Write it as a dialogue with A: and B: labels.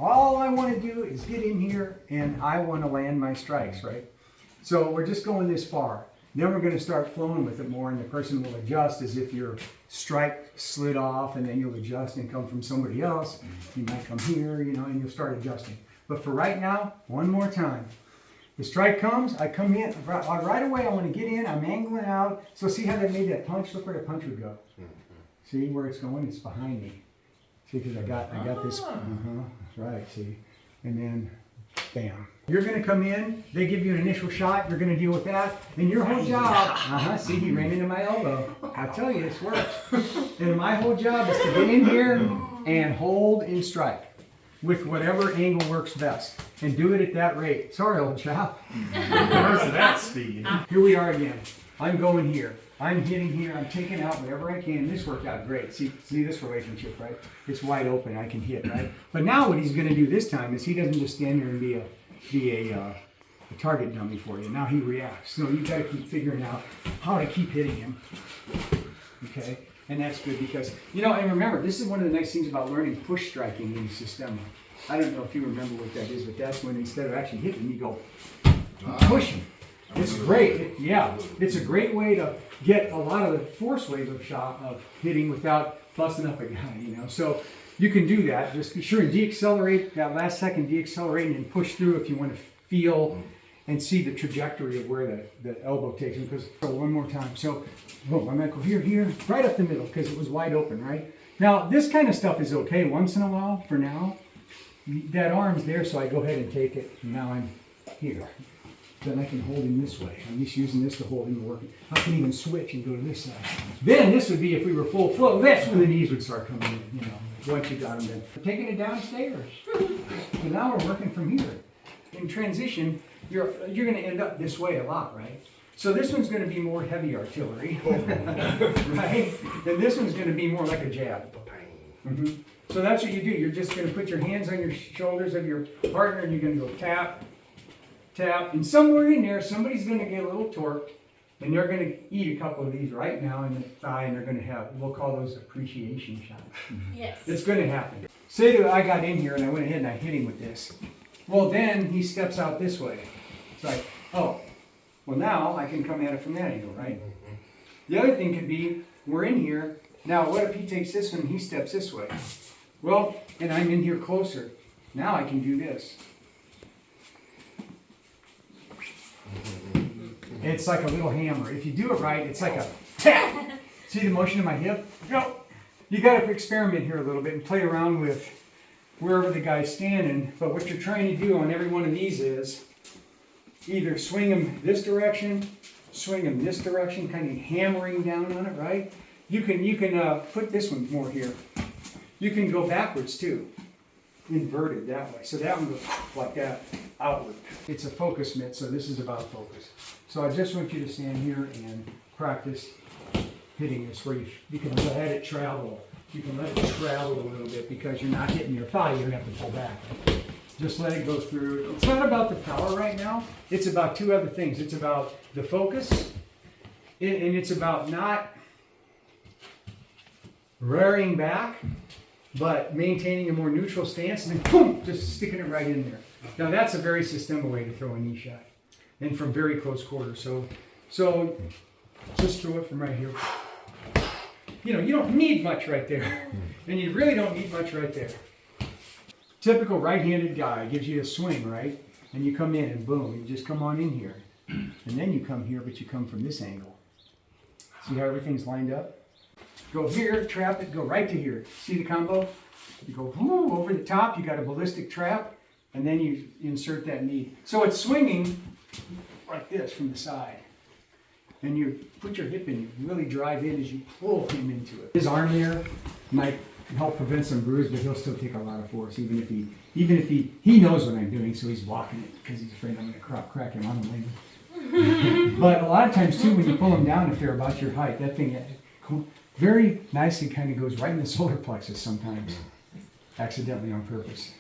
A: all I want to do is get in here and I want to land my strikes, right? So we're just going this far. Then we're going to start flowing with it more, and the person will adjust as if your strike slid off, and then you'll adjust and come from somebody else. You might come here, you know, and you'll start adjusting. But for right now, one more time. The strike comes, I come in, right away I want to get in, I'm angling out. So see how they made that punch? Look where the punch would go. See where it's going? It's behind me. See, because I got this, that's right, see. And then, bam. You're going to come in, they give you an initial shot, you're going to deal with that, and your whole job, see, he ran into my elbow. I tell you, this works. And my whole job is to get in here and hold and strike with whatever angle works best. And do it at that rate. Sorry, old chap.
B: Where's that speed?
A: Here we are again. I'm going here. I'm hitting here. I'm taking out whatever I can. This worked out great. See this relationship, right? It's wide open. I can hit, right? But now what he's going to do this time is he doesn't just stand there and be a target dummy for you. Now he reacts. So you got to keep figuring out how to keep hitting him. Okay? And that's good because, you know, and remember, this is one of the nice things about learning push striking in Sistema. I don't know if you remember what that is, but that's when instead of actually hitting, you go push him. It's great. Yeah, it's a great way to get a lot of the force wave of hitting without busting up a guy, you know. So you can do that. Just be sure and deaccelerate, that last second deaccelerate and push through if you want to feel and see the trajectory of where the elbow takes him. Because one more time. So boom, I'm going to go here, right up the middle because it was wide open, right? Now, this kind of stuff is okay once in a while for now. That arm's there, so I go ahead and take it. And now I'm here. Then I can hold him this way. I'm just using this to hold him working. I can even switch and go to this side. Then this would be if we were full flow. That's when the knees would start coming in, you know, once you got them in. We're taking it downstairs. So now we're working from here. In transition, you're going to end up this way a lot, right? So this one's going to be more heavy artillery, right? And this one's going to be more like a jab. So that's what you do. You're just going to put your hands on your shoulders of your partner and you're going to go tap, tap, and somewhere in there, somebody's going to get a little torque, and they're going to eat a couple of these right now in the thigh, and they're going to have, we'll call those appreciation shots.
C: Yes.
A: It's going to happen. Say that I got in here and I went ahead and I hit him with this. Well, then he steps out this way. It's like, oh, well now I can come at it from that angle, right? The other thing could be, we're in here, now what if he takes this one and he steps this way? Well, and I'm in here closer. Now I can do this. It's like a little hammer. If you do it right, it's like a tap. See the motion of my hip? Go. You got to experiment here a little bit and play around with wherever the guy's standing. But what you're trying to do on every one of these is either swing him this direction, swing him this direction, kind of hammering down on it, right? You can put this one more here. You can go backwards too, inverted that way. So that one goes like that, outward. It's a focus mitt, so this is about focus. So I just want you to stand here and practice hitting this where you can let it travel. You can let it travel a little bit because you're not hitting your thigh, you're going to have to pull back. Just let it go through. It's not about the power right now. It's about two other things. It's about the focus, and it's about not rearing back, but maintaining a more neutral stance, and then boom, just sticking it right in there. Now that's a very Sistema way to throw a knee shot, and from very close quarters. So just throw it from right here. You know, you don't need much right there, and you really don't need much right there. Typical right-handed guy gives you a swing, right? And you come in and boom, you just come on in here. And then you come here, but you come from this angle. See how everything's lined up? Go here, trap it, go right to here. See the combo? You go whoo, over the top, you got a ballistic trap, and then you insert that knee. So it's swinging like this from the side. And you put your hip in, you really drive in as you pull him into it. His arm there might help prevent some bruise, but he'll still take a lot of force, even if he knows what I'm doing, so he's blocking it because he's afraid I'm going to crack him. I don't blame him. But a lot of times too, when you pull them down, if they're about your height, that thing very nicely kind of goes right in the solar plexus sometimes, accidentally on purpose.